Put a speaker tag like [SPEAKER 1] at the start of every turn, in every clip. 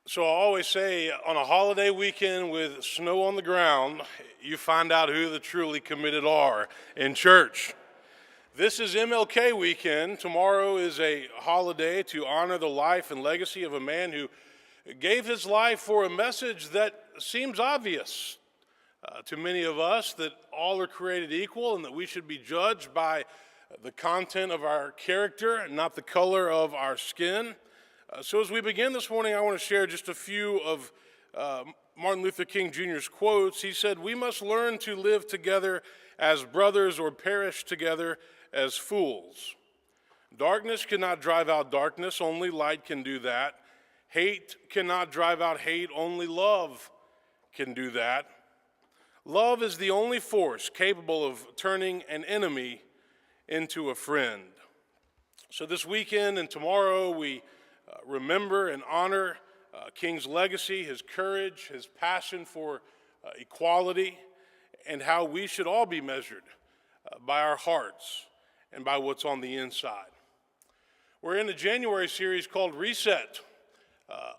[SPEAKER 1] So I always say on a holiday weekend with snow on the ground, you find out who the truly committed are in church. This is MLK weekend. Tomorrow is a holiday to honor the life and legacy of a man who gave his life for a message that seems obvious to many of us, that all are created equal and that we should be judged by the content of our character and not the color of our skin. So as we begin this morning, I want to share just a few of Martin Luther King Jr.'s quotes. He said, "We must learn to live together as brothers or perish together as fools. Darkness cannot drive out darkness, only light can do that. Hate cannot drive out hate, only love can do that. Love is the only force capable of turning an enemy into a friend." So this weekend and tomorrow we remember and honor King's legacy, his courage, his passion for equality, and how we should all be measured by our hearts and by what's on the inside. We're in a January series called Reset,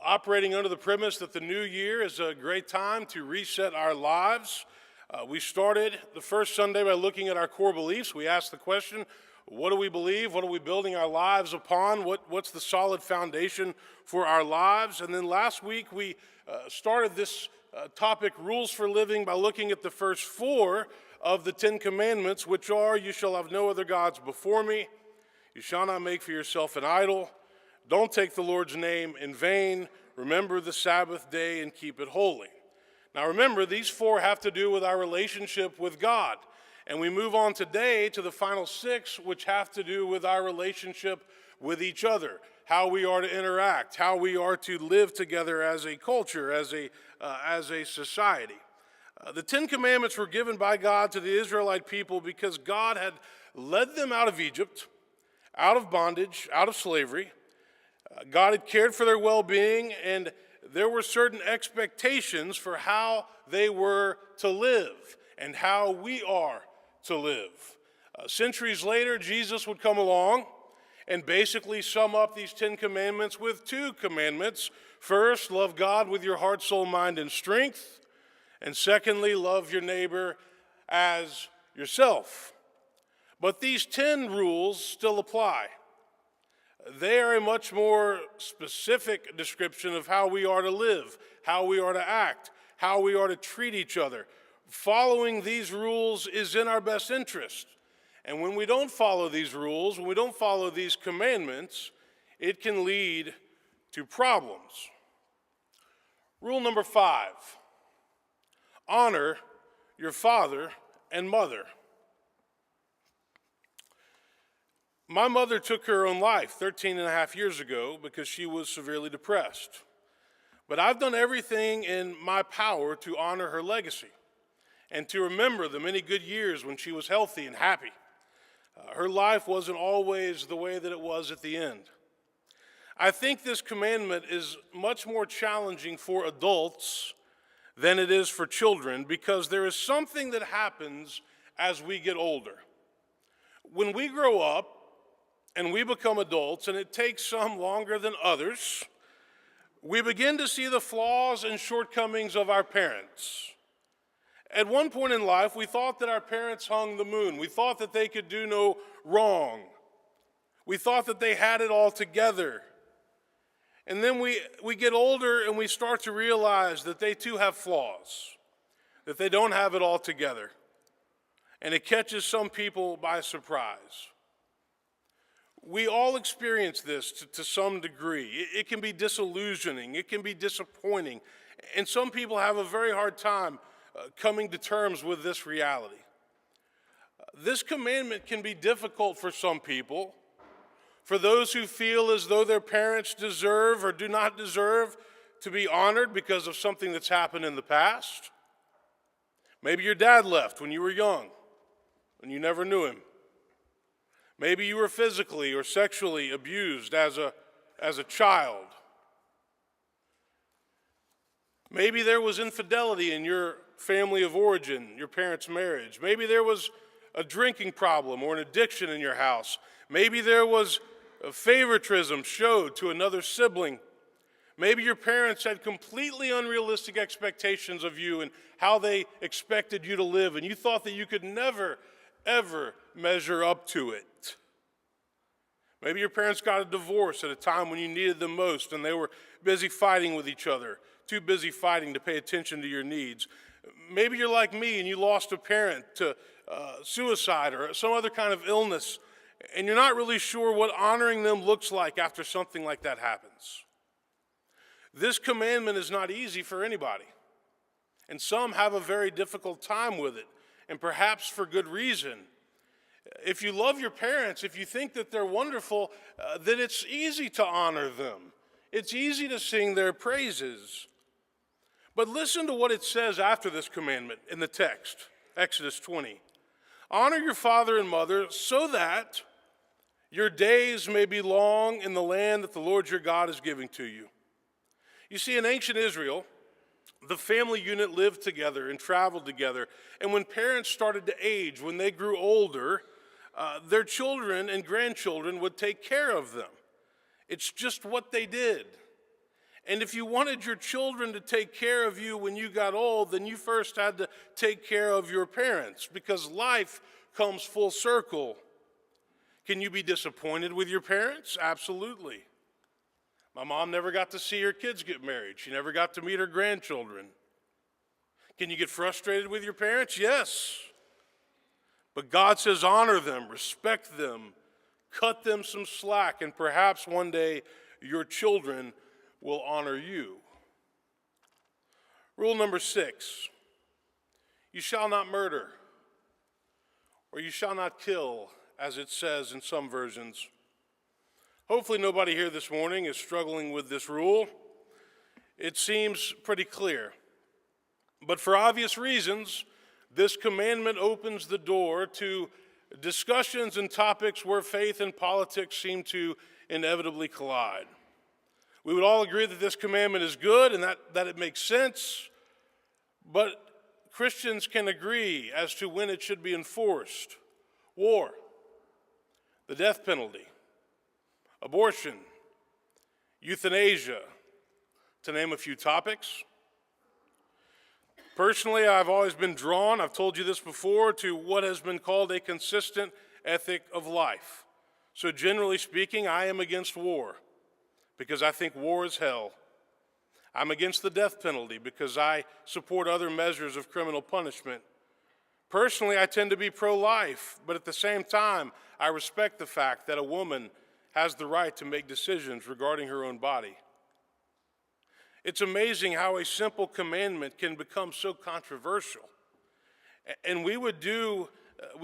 [SPEAKER 1] operating under the premise that the new year is a great time to reset our lives. We started the first Sunday by looking at our core beliefs. We asked the question, what do we believe? What are we building our lives upon? What's the solid foundation for our lives? And then last week we started this topic, Rules for Living, by looking at the first four of the 10 Commandments, which are, you shall have no other gods before me, you shall not make for yourself an idol, don't take the Lord's name in vain, remember the Sabbath day and keep it holy. Now remember, these four have to do with our relationship with God. And we move on today to the final six, which have to do with our relationship with each other, how we are to interact, how we are to live together as a culture, as a society. The 10 Commandments were given by God to the Israelite people because God had led them out of Egypt, out of bondage, out of slavery. God had cared for their well-being, and there were certain expectations for how they were to live and how we are to live. Centuries later, Jesus would come along and basically sum up these 10 commandments with two commandments. First, love God with your heart, soul, mind, and strength. And secondly, love your neighbor as yourself. But these 10 rules still apply. They are a much more specific description of how we are to live, how we are to act, how we are to treat each other. Following these rules is in our best interest. And when we don't follow these rules, when we don't follow these commandments, it can lead to problems. Rule number 5, honor your father and mother. My mother took her own life 13 and a half years ago because she was severely depressed. But I've done everything in my power to honor her legacy and to remember the many good years when she was healthy and happy. Her life wasn't always the way that it was at the end. I think this commandment is much more challenging for adults than it is for children because there is something that happens as we get older. When we grow up and we become adults, and it takes some longer than others, we begin to see the flaws and shortcomings of our parents. At one point in life, we thought that our parents hung the moon. We thought that they could do no wrong. We thought that they had it all together. And then we get older and we start to realize that they too have flaws, that they don't have it all together. And it catches some people by surprise. We all experience this to some degree. It can be disillusioning. It can be disappointing. And some people have a very hard time coming to terms with this reality. This commandment can be difficult for some people, for those who feel as though their parents deserve or do not deserve to be honored because of something that's happened in the past. Maybe your dad left when you were young and you never knew him. Maybe you were physically or sexually abused as a child. Maybe there was infidelity in your family of origin, your parents' marriage. Maybe there was a drinking problem or an addiction in your house. Maybe there was a favoritism showed to another sibling. Maybe your parents had completely unrealistic expectations of you and how they expected you to live, and you thought that you could never, ever measure up to it. Maybe your parents got a divorce at a time when you needed them most, and they were busy fighting with each other, too busy fighting to pay attention to your needs. Maybe you're like me and you lost a parent to suicide or some other kind of illness, and you're not really sure what honoring them looks like after something like that happens. This commandment is not easy for anybody, and some have a very difficult time with it, and perhaps for good reason. If you love your parents, if you think that they're wonderful, then it's easy to honor them. It's easy to sing their praises. But listen to what it says after this commandment in the text, Exodus 20. Honor your father and mother so that your days may be long in the land that the Lord your God is giving to you. You see, in ancient Israel, the family unit lived together and traveled together. And when parents started to age, when they grew older, their children and grandchildren would take care of them. It's just what they did. And if you wanted your children to take care of you when you got old, then you first had to take care of your parents, because life comes full circle. Can you be disappointed with your parents? Absolutely. My mom never got to see her kids get married. She never got to meet her grandchildren. Can you get frustrated with your parents? Yes. But God says honor them, respect them, cut them some slack, and perhaps one day your children will honor you. Rule number 6, you shall not murder, or you shall not kill, as it says in some versions. Hopefully nobody here this morning is struggling with this rule. It seems pretty clear. But for obvious reasons, this commandment opens the door to discussions and topics where faith and politics seem to inevitably collide. We would all agree that this commandment is good and that it makes sense, but Christians can agree as to when it should be enforced. War, the death penalty, abortion, euthanasia, to name a few topics. Personally, I've always been drawn, I've told you this before, to what has been called a consistent ethic of life. So generally speaking, I am against war because I think war is hell. I'm against the death penalty because I support other measures of criminal punishment. Personally, I tend to be pro-life, but at the same time, I respect the fact that a woman has the right to make decisions regarding her own body. It's amazing how a simple commandment can become so controversial. And we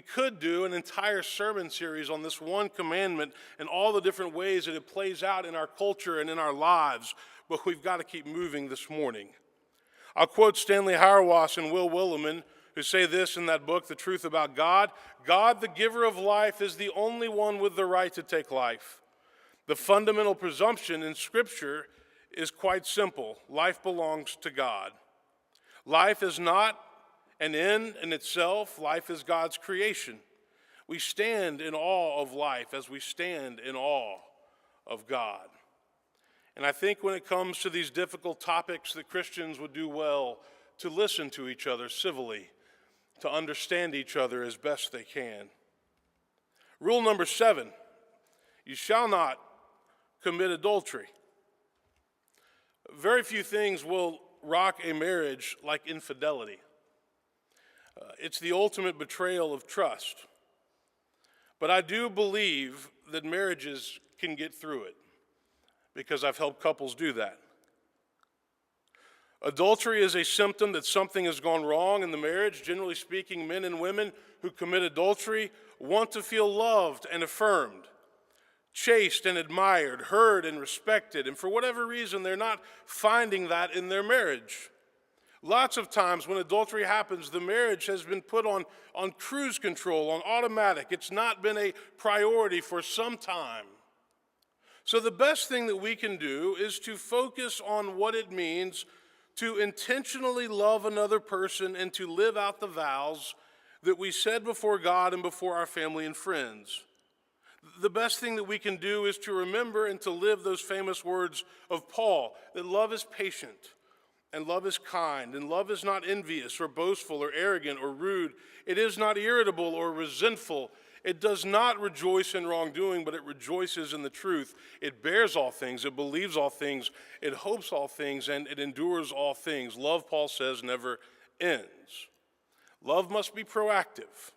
[SPEAKER 1] could do an entire sermon series on this one commandment and all the different ways that it plays out in our culture and in our lives, but we've got to keep moving this morning. I'll quote Stanley Hauerwas and Will Willimon, who say this in that book, The Truth About God. God, the giver of life, is the only one with the right to take life. The fundamental presumption in Scripture is quite simple. Life belongs to God. Life is not an end in itself. Life is God's creation. We stand in awe of life as we stand in awe of God. And I think when it comes to these difficult topics, that Christians would do well to listen to each other civilly, to understand each other as best they can. Rule number 7, you shall not commit adultery. Very few things will rock a marriage like infidelity. It's the ultimate betrayal of trust. But I do believe that marriages can get through it, because I've helped couples do that. Adultery is a symptom that something has gone wrong in the marriage. Generally speaking, men and women who commit adultery want to feel loved and affirmed, chaste and admired, heard and respected, and for whatever reason, they're not finding that in their marriage. Lots of times when adultery happens, the marriage has been put on cruise control, on automatic. It's not been a priority for some time. So the best thing that we can do is to focus on what it means to intentionally love another person and to live out the vows that we said before God and before our family and friends. The best thing that we can do is to remember and to live those famous words of Paul, that love is patient, and love is kind, and love is not envious or boastful or arrogant or rude. It is not irritable or resentful. It does not rejoice in wrongdoing, but it rejoices in the truth. It bears all things, it believes all things, it hopes all things, and it endures all things. Love, Paul says, never ends. Love must be proactive.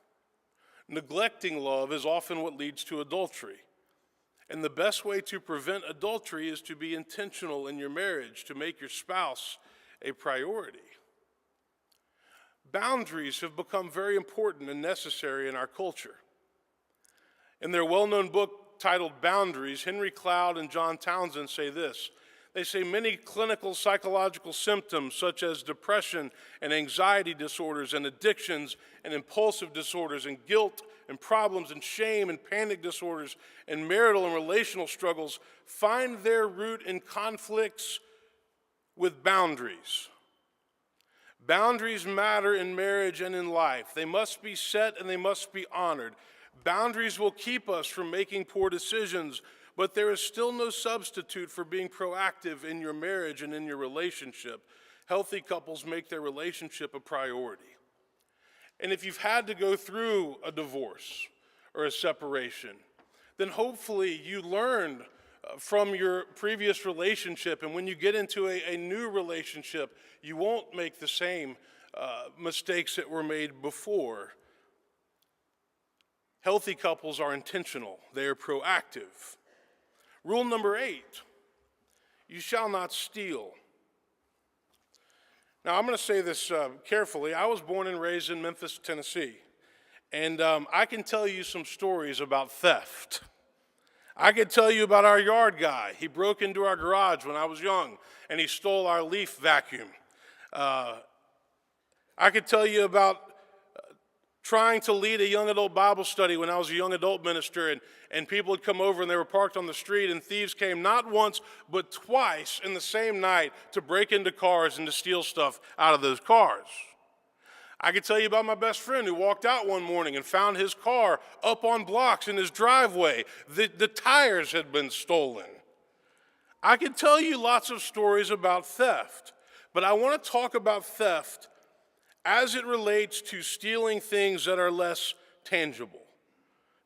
[SPEAKER 1] Neglecting love is often what leads to adultery. And the best way to prevent adultery is to be intentional in your marriage, to make your spouse a priority. Boundaries have become very important and necessary in our culture. In their well-known book titled Boundaries, Henry Cloud and John Townsend say this. They say many clinical psychological symptoms such as depression and anxiety disorders and addictions and impulsive disorders and guilt and problems and shame and panic disorders and marital and relational struggles find their root in conflicts with boundaries. Boundaries matter in marriage and in life. They must be set and they must be honored. Boundaries will keep us from making poor decisions, but there is still no substitute for being proactive in your marriage and in your relationship. Healthy couples make their relationship a priority. And if you've had to go through a divorce or a separation, then hopefully you learned from your previous relationship, and when you get into a new relationship, you won't make the same mistakes that were made before. Healthy couples are intentional. They are proactive. Rule number 8, you shall not steal. Now, I'm going to say this carefully. I was born and raised in Memphis, Tennessee, and I can tell you some stories about theft. I could tell you about our yard guy. He broke into our garage when I was young, and he stole our leaf vacuum. I could tell you about trying to lead a young adult Bible study when I was a young adult minister, and people would come over and they were parked on the street, and thieves came not once but twice in the same night to break into cars and to steal stuff out of those cars. I could tell you about my best friend who walked out one morning and found his car up on blocks in his driveway. The tires had been stolen. I could tell you lots of stories about theft, but I want to talk about theft as it relates to stealing things that are less tangible.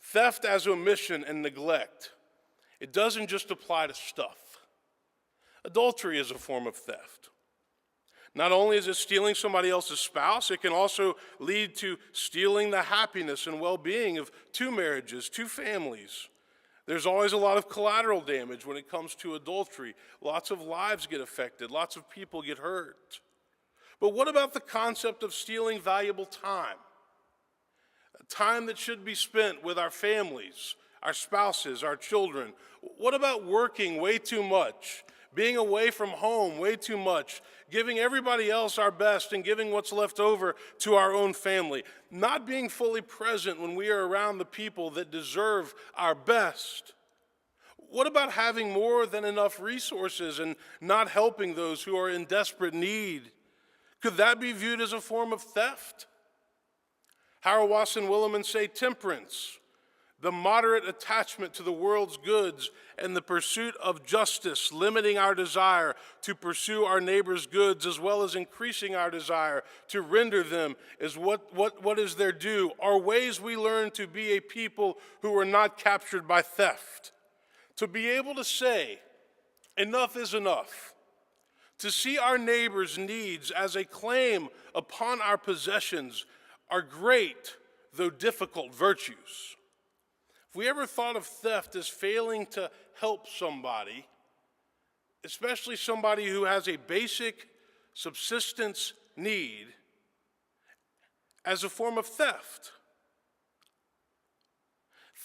[SPEAKER 1] Theft as omission and neglect. It doesn't just apply to stuff. Adultery is a form of theft. Not only is it stealing somebody else's spouse, it can also lead to stealing the happiness and well-being of two marriages, two families. There's always a lot of collateral damage when it comes to adultery. Lots of lives get affected. Lots of people get hurt. But what about the concept of stealing valuable time? Time that should be spent with our families, our spouses, our children. What about working way too much, being away from home way too much, giving everybody else our best and giving what's left over to our own family, not being fully present when we are around the people that deserve our best? What about having more than enough resources and not helping those who are in desperate need? Could that be viewed as a form of theft? Harold Wasson Williman say temperance, the moderate attachment to the world's goods and the pursuit of justice, limiting our desire to pursue our neighbor's goods as well as increasing our desire to render them is what is their due, are ways we learn to be a people who are not captured by theft. To be able to say, enough is enough. To see our neighbor's needs as a claim upon our possessions are great, though difficult, virtues. If we ever thought of theft as failing to help somebody, especially somebody who has a basic subsistence need, as a form of theft.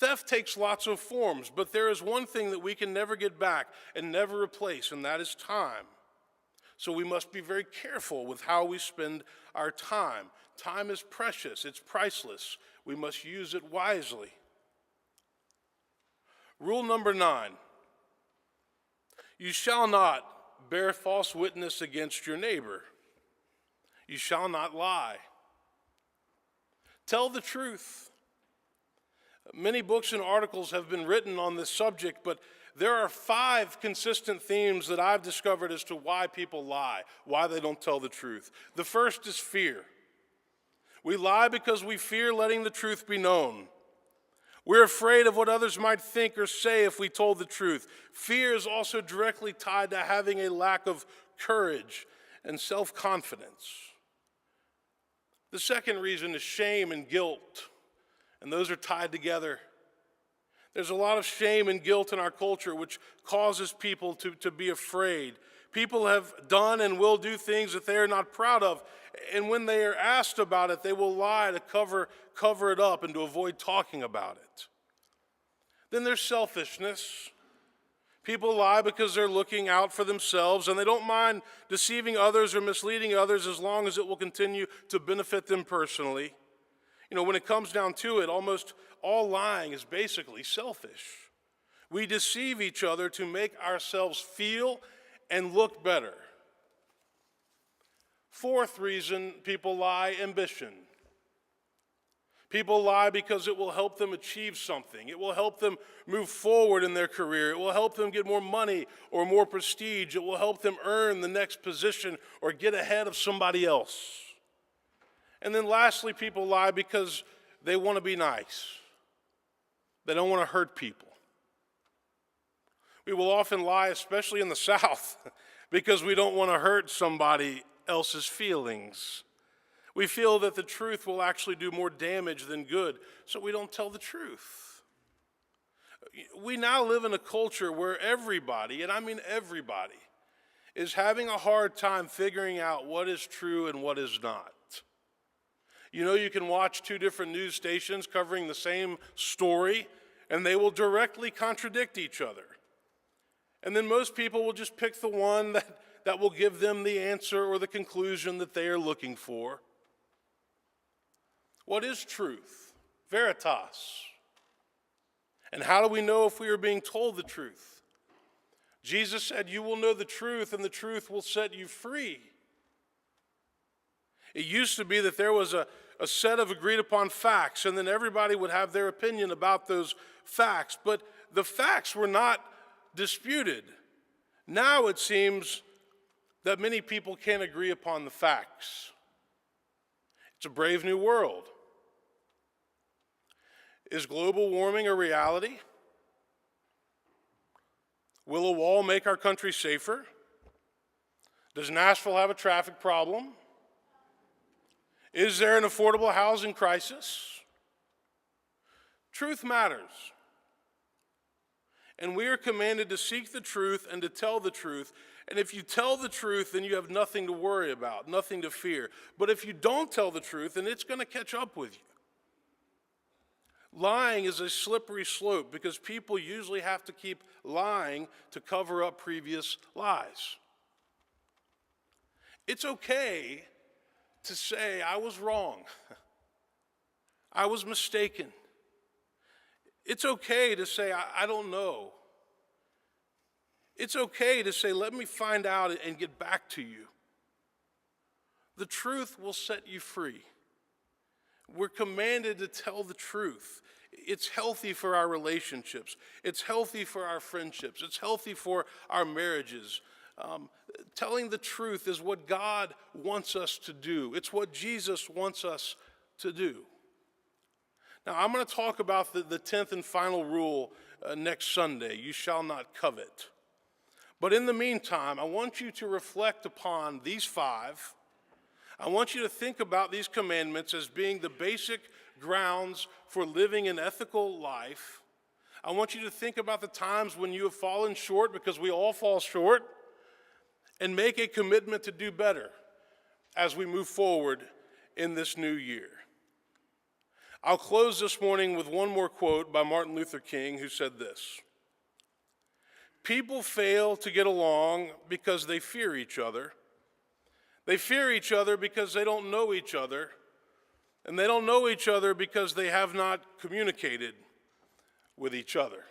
[SPEAKER 1] Theft takes lots of forms, but there is one thing that we can never get back and never replace, and that is time. So we must be very careful with how we spend our time. Time is precious, it's priceless. We must use it wisely. Rule number 9, you shall not bear false witness against your neighbor. You shall not lie. Tell the truth. Many books and articles have been written on this subject, but there are 5 consistent themes that I've discovered as to why people lie, why they don't tell the truth. The first is fear. We lie because we fear letting the truth be known. We're afraid of what others might think or say if we told the truth. Fear is also directly tied to having a lack of courage and self-confidence. The second reason is shame and guilt, and those are tied together. There's a lot of shame and guilt in our culture which causes people to be afraid. People have done and will do things that they are not proud of, and when they are asked about it, they will lie to cover it up and to avoid talking about it. Then there's selfishness. People lie because they're looking out for themselves, and they don't mind deceiving others or misleading others as long as it will continue to benefit them personally. When it comes down to it, almost all lying is basically selfish. We deceive each other to make ourselves feel and look better. Fourth reason people lie, ambition. People lie because it will help them achieve something. It will help them move forward in their career. It will help them get more money or more prestige. It will help them earn the next position or get ahead of somebody else. And then lastly, people lie because they want to be nice. They don't want to hurt people. We will often lie, especially in the South, because we don't want to hurt somebody else's feelings. We feel that the truth will actually do more damage than good, so we don't tell the truth. We now live in a culture where everybody, and I mean everybody, is having a hard time figuring out what is true and what is not. You can watch 2 different news stations covering the same story, and they will directly contradict each other. And then most people will just pick the one that will give them the answer or the conclusion that they are looking for. What is truth? Veritas. And how do we know if we are being told the truth? Jesus said, "You will know the truth, and the truth will set you free." It used to be that there was a set of agreed upon facts, and then everybody would have their opinion about those facts. But the facts were not disputed. Now it seems that many people can't agree upon the facts. It's a brave new world. Is global warming a reality? Will a wall make our country safer? Does Nashville have a traffic problem? Is there an affordable housing crisis? Truth matters. And we are commanded to seek the truth and to tell the truth. And if you tell the truth, then you have nothing to worry about, nothing to fear. But if you don't tell the truth, then it's going to catch up with you. Lying is a slippery slope because people usually have to keep lying to cover up previous lies. It's okay to say, I was wrong. I was mistaken. It's okay to say, I don't know. It's okay to say, let me find out and get back to you. The truth will set you free. We're commanded to tell the truth. It's healthy for our relationships. It's healthy for our friendships. It's healthy for our marriages. Telling the truth is what God wants us to do. It's what Jesus wants us to do. Now, I'm going to talk about the 10th and final rule next Sunday. You shall not covet. But in the meantime, I want you to reflect upon these 5. I want you to think about these commandments as being the basic grounds for living an ethical life. I want you to think about the times when you have fallen short, because we all fall short, and make a commitment to do better as we move forward in this new year. I'll close this morning with one more quote by Martin Luther King, who said this: "People fail to get along because they fear each other. They fear each other because they don't know each other. And they don't know each other because they have not communicated with each other."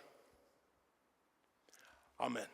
[SPEAKER 1] Amen.